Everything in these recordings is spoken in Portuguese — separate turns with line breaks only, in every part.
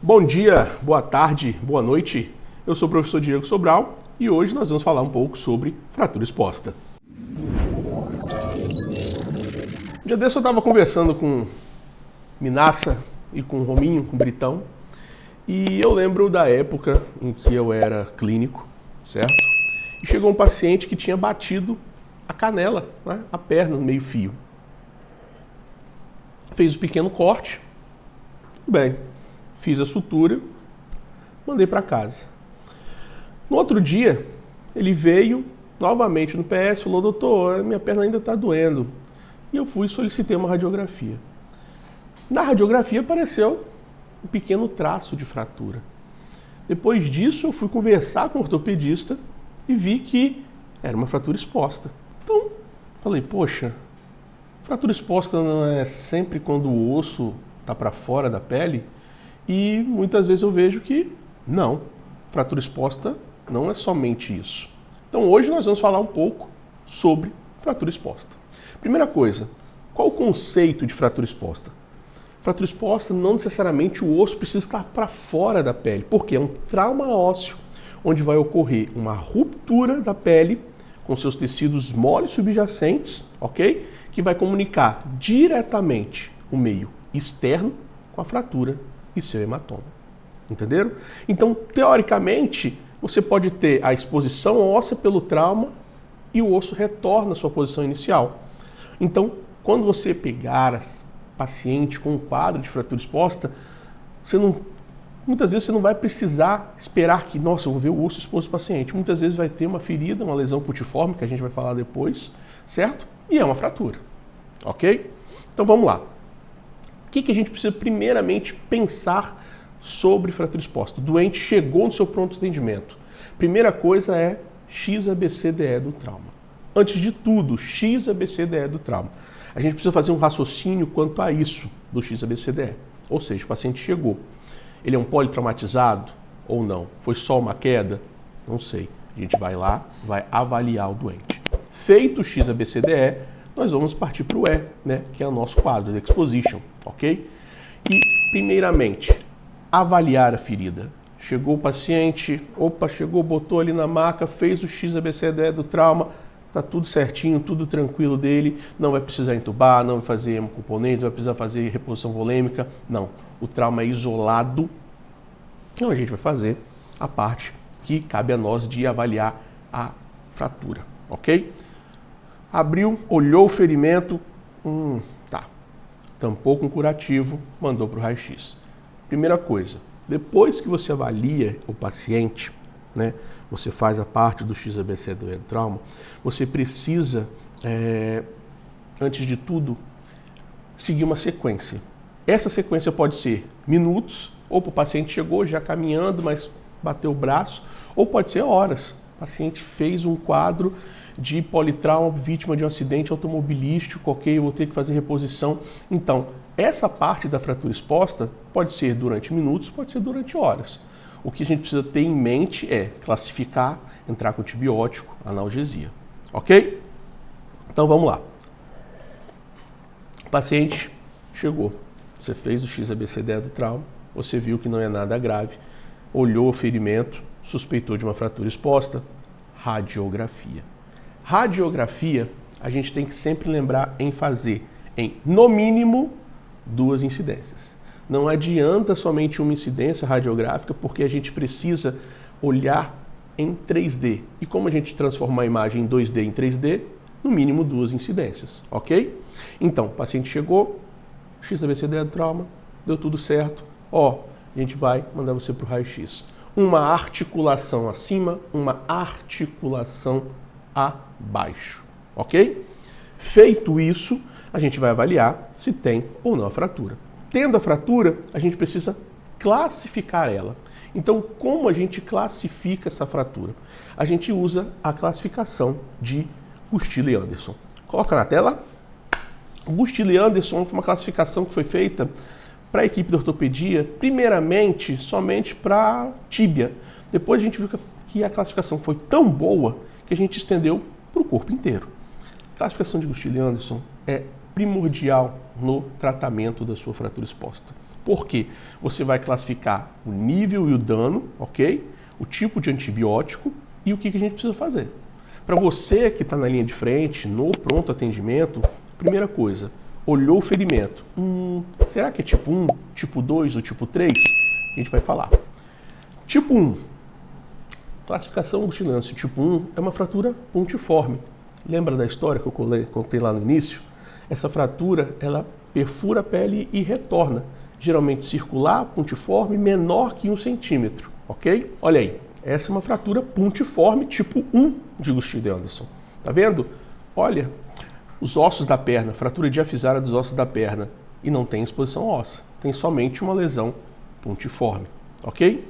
Bom dia, boa tarde, boa noite. Eu sou o professor Diego Sobral e hoje nós vamos falar um pouco sobre fratura exposta. Um dia desse eu estava conversando com Minassa e com Rominho, com Britão, e eu lembro da época em que eu era clínico, certo? E chegou um paciente que tinha batido a canela, né, a perna no meio-fio. Fez um pequeno corte, bem, fiz a sutura, mandei para casa. No outro dia, ele veio novamente no PS e falou: doutor, minha perna ainda está doendo. E eu fui e solicitei uma radiografia. Na radiografia apareceu um pequeno traço de fratura. Depois disso, eu fui conversar com o ortopedista e vi que era uma fratura exposta. Então, falei, poxa, fratura exposta não é sempre quando o osso está para fora da pele? E muitas vezes eu vejo que não, fratura exposta não é somente isso. Então hoje nós vamos falar um pouco sobre fratura exposta. Primeira coisa, qual o conceito de fratura exposta? Fratura exposta não necessariamente o osso precisa estar para fora da pele, porque é um trauma ósseo onde vai ocorrer uma ruptura da pele com seus tecidos moles subjacentes, ok? Que vai comunicar diretamente o meio externo com a fratura e seu hematoma. Entenderam? Então, teoricamente, você pode ter a exposição óssea pelo trauma e o osso retorna à sua posição inicial. Então, quando você pegar paciente com um quadro de fratura exposta, muitas vezes você não vai precisar esperar que, nossa, eu vou ver o osso exposto do paciente. Muitas vezes vai ter uma ferida, uma lesão putiforme, que a gente vai falar depois, certo? E é uma fratura, ok? Então vamos lá. O que a gente precisa primeiramente pensar sobre fratura exposta? O doente chegou no seu pronto atendimento. Primeira coisa é X-ABCDE do trauma. Antes de tudo, X-ABCDE do trauma. A gente precisa fazer um raciocínio quanto a isso do X-ABCDE. Ou seja, o paciente chegou. Ele é um politraumatizado ou não? Foi só uma queda? Não sei. A gente vai lá, vai avaliar o doente. Feito o X-ABCDE, nós vamos partir para o E, né, que é o nosso quadro de exposition, ok? E, primeiramente, avaliar a ferida. Chegou o paciente, chegou, botou ali na maca, fez o X-ABCDE do trauma, tá tudo certinho, tudo tranquilo dele, não vai precisar entubar, não vai fazer hemocomponente, não vai precisar fazer reposição volêmica, não. O trauma é isolado, então a gente vai fazer a parte que cabe a nós de avaliar a fratura, ok? Abriu, olhou o ferimento, tá. Tampou com curativo, mandou para o raio-x. Primeira coisa, depois que você avalia o paciente, né, você faz a parte do X-ABCDE do trauma, você precisa, antes de tudo, seguir uma sequência. Essa sequência pode ser minutos, ou o paciente chegou já caminhando, mas bateu o braço, ou pode ser horas. O paciente fez um quadro de politrauma, vítima de um acidente automobilístico, ok, eu vou ter que fazer reposição. Então, essa parte da fratura exposta pode ser durante minutos, pode ser durante horas. O que a gente precisa ter em mente é classificar, entrar com antibiótico, analgesia, ok? Então vamos lá. O paciente chegou, você fez o X-ABCDE do trauma, você viu que não é nada grave, olhou o ferimento, suspeitou de uma fratura exposta, radiografia. Radiografia, a gente tem que sempre lembrar em fazer no mínimo 2 incidências. Não adianta somente uma incidência radiográfica, porque a gente precisa olhar em 3D. E como a gente transforma a imagem em 2D em 3D, no mínimo 2 incidências, ok? Então, o paciente chegou, X-ABCDE do trauma, deu tudo certo. A gente vai mandar você para o raio-x. Uma articulação acima, uma articulação abaixo, ok? Feito isso, a gente vai avaliar se tem ou não a fratura. Tendo a fratura, a gente precisa classificar ela. Então, como a gente classifica essa fratura? A gente usa a classificação de Gustilo e Anderson. Coloca na tela. Gustilo e Anderson foi uma classificação que foi feita para a equipe de ortopedia, primeiramente somente para tíbia. Depois a gente viu que a classificação foi tão boa que a gente estendeu para o corpo inteiro. A classificação de Gustilo e Anderson é primordial no tratamento da sua fratura exposta. Por quê? Você vai classificar o nível e o dano, ok? O tipo de antibiótico e o que a gente precisa fazer. Para você que está na linha de frente, no pronto atendimento, primeira coisa, olhou o ferimento. Será que é tipo 1, tipo 2 ou tipo 3? A gente vai falar. Tipo 1, classificação Buchinense tipo 1 é uma fratura pontiforme. Lembra da história que eu contei lá no início? Essa fratura, ela perfura a pele e retorna. Geralmente circular, pontiforme, menor que 1 centímetro, ok? Olha aí, essa é uma fratura pontiforme tipo 1 de Gustilo Anderson. Tá vendo? Olha, os ossos da perna, fratura diafisária dos ossos da perna, e não tem exposição óssea, tem somente uma lesão pontiforme, ok?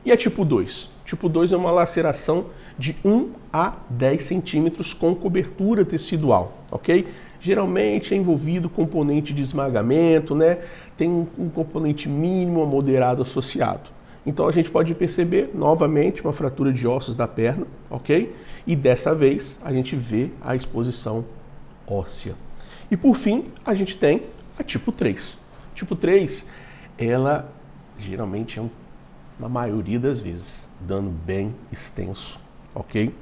E a tipo 2? Tipo 2 é uma laceração de 1 a 10 centímetros com cobertura tecidual, ok? Geralmente é envolvido componente de esmagamento, né? Tem um componente mínimo a moderado associado. Então a gente pode perceber novamente uma fratura de ossos da perna, ok? E dessa vez a gente vê a exposição óssea. E por fim, a gente tem a tipo 3. Tipo 3, ela geralmente é, na maioria das vezes, dano bem extenso, ok?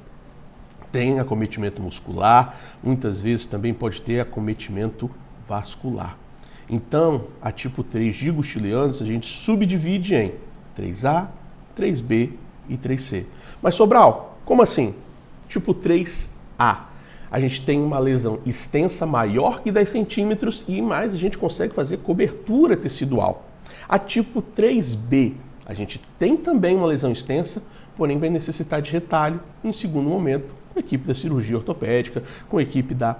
Tem acometimento muscular, muitas vezes também pode ter acometimento vascular. Então, a tipo 3 de Gustilo Anderson a gente subdivide em 3A, 3B e 3C. Mas Sobral, como assim? Tipo 3A. A gente tem uma lesão extensa maior que 10 centímetros e mais a gente consegue fazer cobertura tecidual. A tipo 3B, a gente tem também uma lesão extensa, porém vai necessitar de retalho em segundo momento com a equipe da cirurgia ortopédica, com a equipe da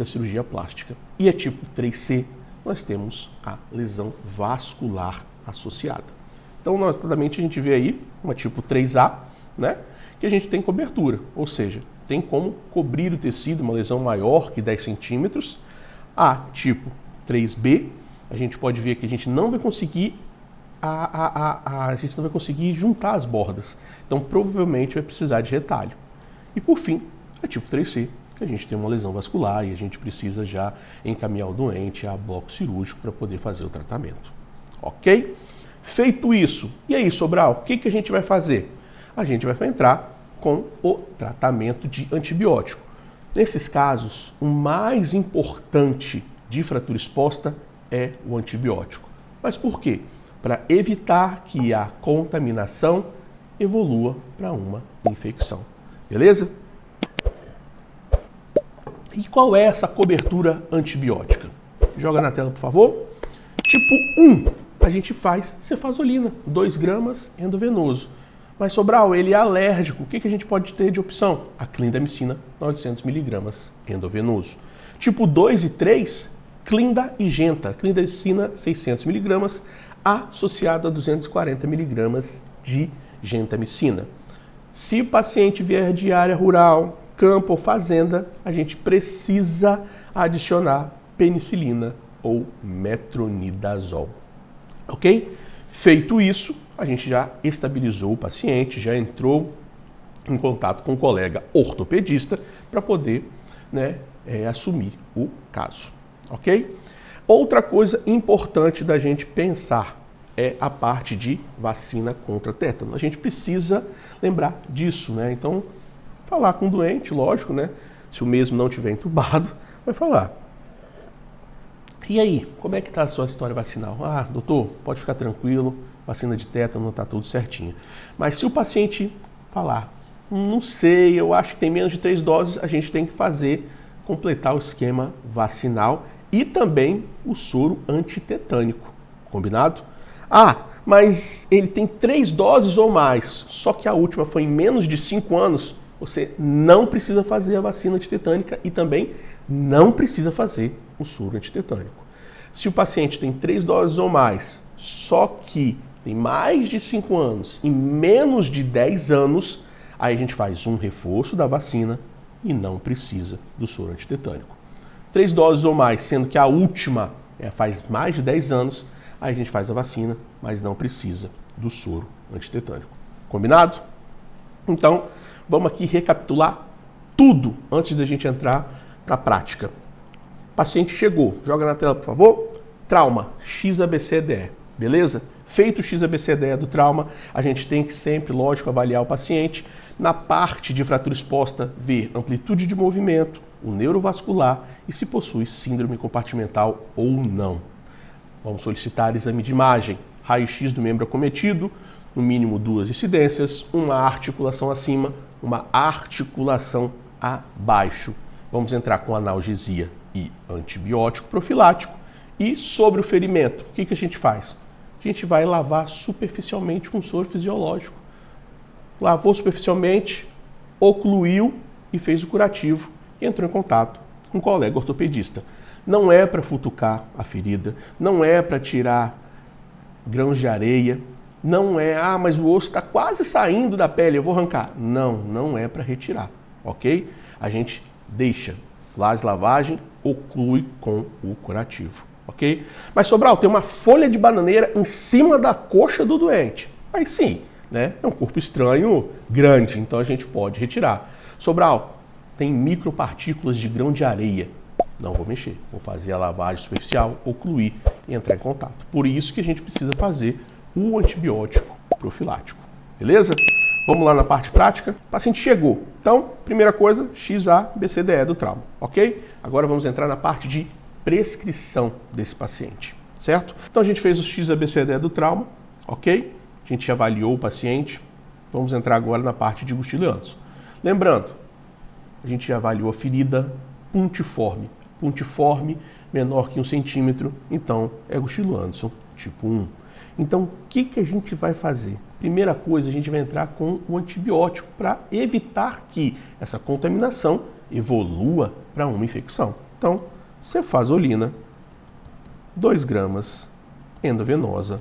cirurgia plástica. E a tipo 3C, nós temos a lesão vascular associada. Então, notadamente, a gente vê aí uma tipo 3A, né, que a gente tem cobertura, ou seja, tem como cobrir o tecido, uma lesão maior que 10 centímetros. A tipo 3B, a gente pode ver que a gente não vai conseguir juntar as bordas. Então, provavelmente, vai precisar de retalho. E, por fim, a tipo 3C, que a gente tem uma lesão vascular e a gente precisa já encaminhar o doente a bloco cirúrgico para poder fazer o tratamento. Ok? Feito isso, e aí, Sobral, o que a gente vai fazer? A gente vai entrar com o tratamento de antibiótico. Nesses casos, o mais importante de fratura exposta é o antibiótico. Mas por quê? Para evitar que a contaminação evolua para uma infecção. Beleza? E qual é essa cobertura antibiótica? Joga na tela, por favor. Tipo 1, a gente faz cefazolina, 2 gramas endovenoso. Mas Sobral, ele é alérgico. O que a gente pode ter de opção? A clindamicina, 900 mg endovenoso. Tipo 2 e 3, clinda e genta. Clindamicina, 600 mg, associado a 240 mg de gentamicina. Se o paciente vier de área rural, campo ou fazenda, a gente precisa adicionar penicilina ou metronidazol. Ok? Feito isso, a gente já estabilizou o paciente, já entrou em contato com o colega ortopedista para poder, né, assumir o caso. Ok? Outra coisa importante da gente pensar é a parte de vacina contra tétano. A gente precisa lembrar disso, né? Então, falar com o doente, lógico, né? Se o mesmo não tiver entubado, vai falar. E aí, como é que está a sua história vacinal? Ah, doutor, pode ficar tranquilo, vacina de tétano está tudo certinho. Mas se o paciente falar, não sei, eu acho que tem menos de 3 doses, a gente tem que completar o esquema vacinal e também o soro antitetânico, combinado? Ah, mas ele tem 3 doses ou mais, só que a última foi em menos de 5 anos, você não precisa fazer a vacina antitetânica e também não precisa fazer o soro antitetânico. Se o paciente tem 3 doses ou mais, só que tem mais de 5 anos e menos de 10 anos, aí a gente faz um reforço da vacina e não precisa do soro antitetânico. 3 doses ou mais, sendo que a última faz mais de 10 anos, aí a gente faz a vacina, mas não precisa do soro antitetânico. Combinado? Então, vamos aqui recapitular tudo antes da gente entrar para a prática. O paciente chegou, joga na tela, por favor. Trauma, XABCDE. beleza? Feito o XABCDE do trauma, a gente tem que sempre, lógico, avaliar o paciente. Na parte de fratura exposta, ver amplitude de movimento, o neurovascular e se possui síndrome compartimental ou não. Vamos solicitar exame de imagem, raio-x do membro acometido, no mínimo 2 incidências, uma articulação acima, uma articulação abaixo. Vamos entrar com analgesia e antibiótico profilático. E sobre o ferimento, o que a gente faz? A gente vai lavar superficialmente com soro fisiológico. Lavou superficialmente, ocluiu e fez o curativo e entrou em contato com um colega ortopedista. Não é para futucar a ferida, não é para tirar grãos de areia, não é, mas o osso está quase saindo da pele, eu vou arrancar. Não, não é para retirar, ok? A gente deixa, faz lavagem, oclui com o curativo, ok? Mas Sobral, tem uma folha de bananeira em cima da coxa do doente. Aí sim, né? É um corpo estranho grande, então a gente pode retirar. Sobral, tem micropartículas de grão de areia. Não vou mexer, vou fazer a lavagem superficial, ocluir e entrar em contato. Por isso que a gente precisa fazer o antibiótico profilático, beleza? Vamos lá na parte prática. O paciente chegou. Então, primeira coisa, XABCDE do trauma, ok? Agora vamos entrar na parte de prescrição desse paciente, certo? Então a gente fez o XABCDE do trauma, ok? A gente avaliou o paciente. Vamos entrar agora na parte de Gustilo Anderson. Lembrando, a gente já avaliou a ferida puntiforme. Puntiforme menor que 1 centímetro, então é Gustilo Anderson tipo 1. Então, o que a gente vai fazer? Primeira coisa, a gente vai entrar com o antibiótico para evitar que essa contaminação evolua para uma infecção. Então, cefazolina, 2 gramas, endovenosa,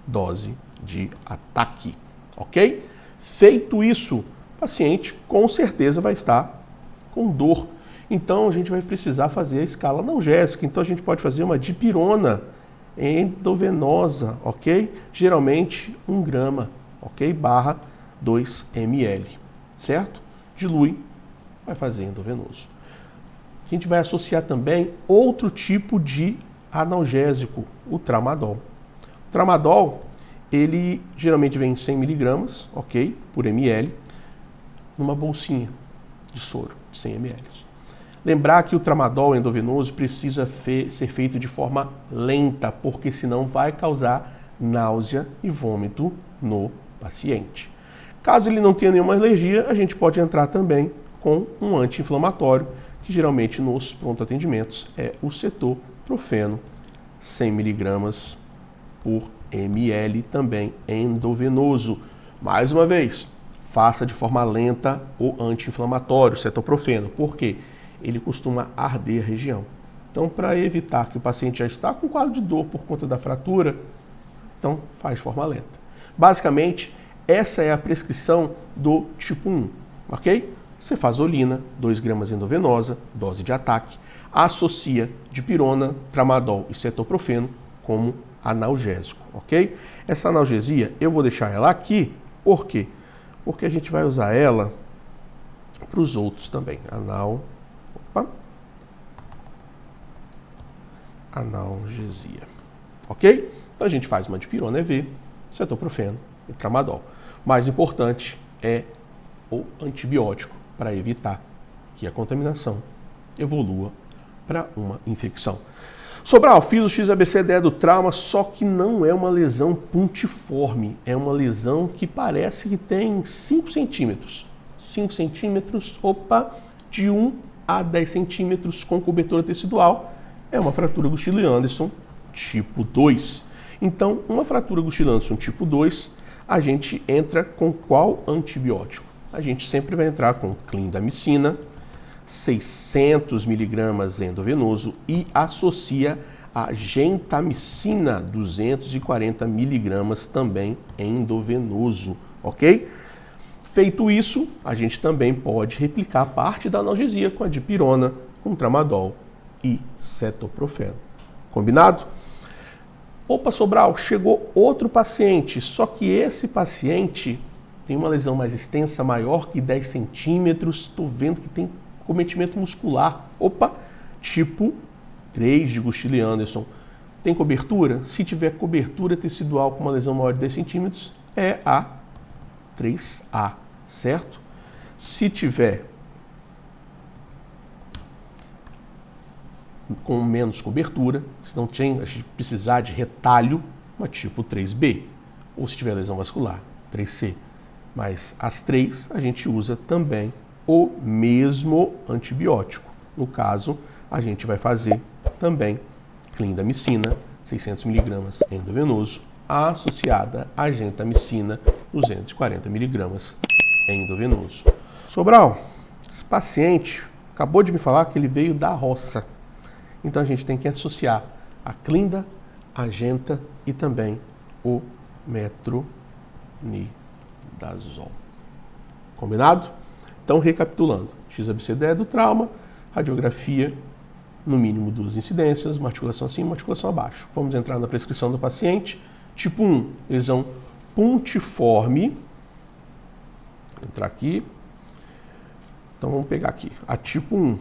dose de ataque, ok? Feito isso, o paciente com certeza vai estar com dor. Então, a gente vai precisar fazer a escala analgésica. Então, a gente pode fazer uma dipirona endovenosa, ok? Geralmente 1 grama, ok? Barra 2 ml, certo? Dilui, vai fazer endovenoso. A gente vai associar também outro tipo de analgésico, o tramadol. O tramadol, ele geralmente vem em 100 miligramas, ok? Por ml, numa bolsinha de soro de 100 ml. Lembrar que o tramadol endovenoso precisa ser feito de forma lenta, porque senão vai causar náusea e vômito no paciente. Caso ele não tenha nenhuma alergia, a gente pode entrar também com um anti-inflamatório, que geralmente nos pronto-atendimentos é o cetoprofeno, 100 miligramas por ml, também endovenoso. Mais uma vez, faça de forma lenta o anti-inflamatório, cetoprofeno. Por quê? Ele costuma arder a região. Então, para evitar que o paciente já está com quadro de dor por conta da fratura, então faz de forma lenta. Basicamente, essa é a prescrição do tipo 1, ok? Cefazolina, 2 gramas endovenosa, dose de ataque, associa dipirona, tramadol e cetoprofeno como analgésico, ok? Essa analgesia, eu vou deixar ela aqui, por quê? Porque a gente vai usar ela para os outros também. Analgesia, ok? Então a gente faz uma dipirona EV, cetoprofeno e tramadol. O mais importante é o antibiótico para evitar que a contaminação evolua para uma infecção. Sobral, fiz o XABCDE do trauma, só que não é uma lesão puntiforme, é uma lesão que parece que tem 5 centímetros. 5 centímetros, de 1 a 10 centímetros com cobertura tecidual, é uma fratura Gustilo Anderson tipo 2. Então, uma fratura Gustilo Anderson tipo 2, a gente entra com qual antibiótico? A gente sempre vai entrar com clindamicina, 600 miligramas endovenoso e associa a gentamicina, 240 miligramas também endovenoso, ok? Feito isso, a gente também pode replicar parte da analgesia com a dipirona, com tramadol e cetoprofeno. Combinado? Opa, Sobral, chegou outro paciente, só que esse paciente tem uma lesão mais extensa, maior que 10 centímetros, estou vendo que tem cometimento muscular. Tipo 3 de Gustilo Anderson. Tem cobertura? Se tiver cobertura tecidual com uma lesão maior de 10 centímetros, é a 3A, certo? Se tiver com menos cobertura, se não tem, a gente precisar de retalho, uma tipo 3B. Ou se tiver lesão vascular, 3C. Mas as três a gente usa também o mesmo antibiótico. No caso, a gente vai fazer também clindamicina, 600 mg endovenoso, associada a gentamicina, 240 mg endovenoso. Sobral, esse paciente acabou de me falar que ele veio da roça. Então a gente tem que associar a clinda, a genta e também o metronidazol. Combinado? Então, recapitulando, XABCD é do trauma, radiografia, no mínimo 2 incidências, uma articulação acima, uma articulação abaixo. Vamos entrar na prescrição do paciente. Tipo 1, lesão pontiforme. Vou entrar aqui. Então, vamos pegar aqui. A tipo 1,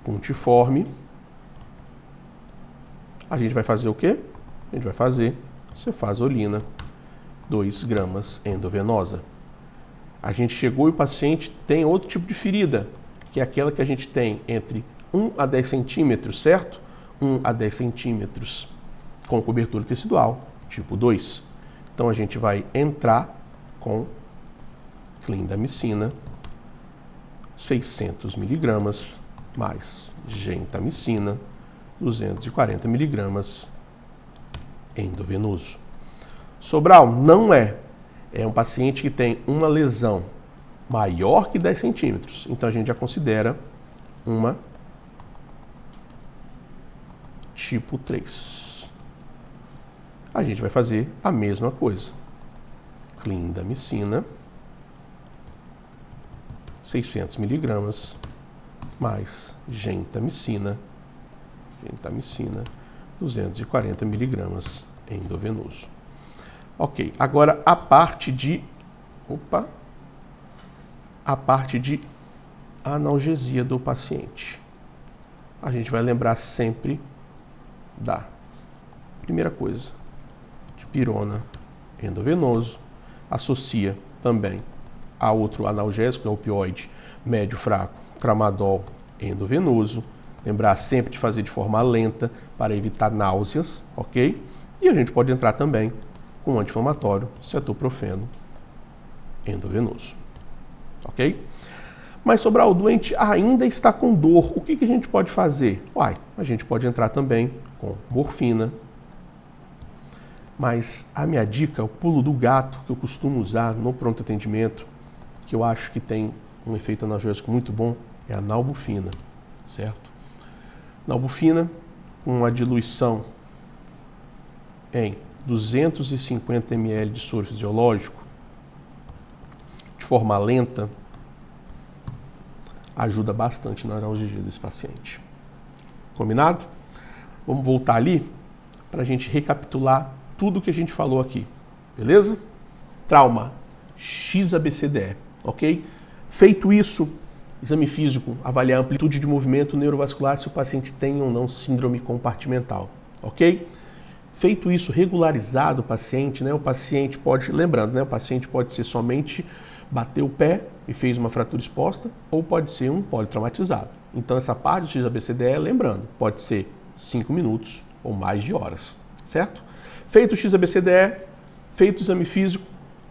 pontiforme. A gente vai fazer o quê? A gente vai fazer cefazolina, 2 gramas endovenosa. A gente chegou e o paciente tem outro tipo de ferida, que é aquela que a gente tem entre 1 a 10 centímetros, certo? 1 a 10 centímetros com cobertura tecidual, tipo 2. Então a gente vai entrar com clindamicina, 600 mg, mais gentamicina, 240 mg endovenoso. Sobral, não é. É um paciente que tem uma lesão maior que 10 centímetros. Então a gente já considera uma tipo 3. A gente vai fazer a mesma coisa. Clindamicina, 600 mg, mais gentamicina, 240 mg endovenoso. Ok, agora a parte de analgesia do paciente. A gente vai lembrar sempre da primeira coisa, dipirona endovenoso, associa também a outro analgésico, opioide médio fraco, tramadol endovenoso. Lembrar sempre de fazer de forma lenta para evitar náuseas, ok? E a gente pode entrar também com um anti-inflamatório, cetoprofeno endovenoso, ok? Mas Sobral, o doente ainda está com dor, o que a gente pode fazer? A gente pode entrar também com morfina, mas a minha dica, o pulo do gato que eu costumo usar no pronto atendimento, que eu acho que tem um efeito analgésico muito bom, é a nalbufina, certo? Nalbufina, com uma diluição em 250 ml de soro fisiológico, de forma lenta, ajuda bastante na analgesia desse paciente. Combinado? Vamos voltar ali para a gente recapitular tudo que a gente falou aqui, beleza? Trauma, XABCDE, ok? Feito isso, exame físico, avaliar a amplitude de movimento neurovascular se o paciente tem ou não síndrome compartimental, ok? Feito isso, regularizado o paciente, né? O paciente pode, lembrando, né? O paciente pode ser somente bater o pé e fez uma fratura exposta, ou pode ser um politraumatizado. Então essa parte do XABCDE, lembrando, pode ser 5 minutos ou mais de horas, certo? Feito o XABCDE, feito o exame físico,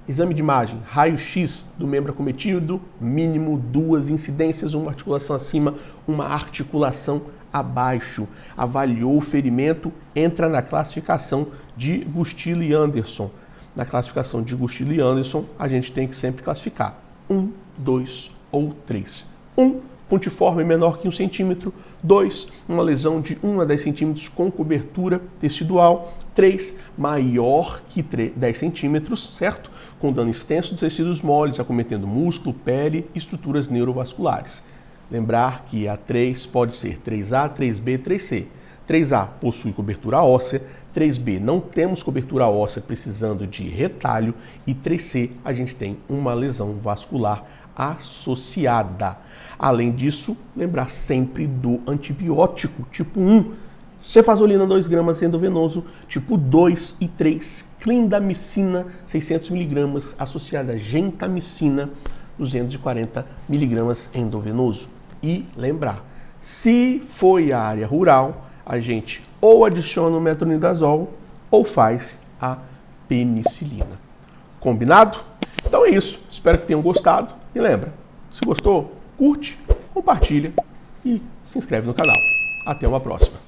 exame de imagem, raio-x do membro acometido, mínimo 2 incidências, uma articulação acima, uma articulação abaixo. Avaliou o ferimento, entra na classificação de Gustilo e Anderson. Na classificação de Gustilo e Anderson, a gente tem que sempre classificar 1, 2 ou 3. 1, pontiforme menor que 1 centímetro. 2, uma lesão de 1 a 10 centímetros com cobertura tecidual. 3, maior que 10 centímetros, certo? Com dano extenso dos tecidos moles, acometendo músculo, pele e estruturas neurovasculares. Lembrar que a 3 pode ser 3A, 3B, 3C. 3A possui cobertura óssea, 3B não temos cobertura óssea precisando de retalho e 3C a gente tem uma lesão vascular associada. Além disso, lembrar sempre do antibiótico tipo 1, cefazolina 2 gramas endovenoso, tipo 2 e 3, clindamicina 600 mg, associada a gentamicina 240 mg endovenoso. E lembrar, se foi a área rural, a gente ou adiciona o metronidazol ou faz a penicilina. Combinado? Então é isso. Espero que tenham gostado. E lembra, se gostou, curte, compartilha e se inscreve no canal. Até uma próxima.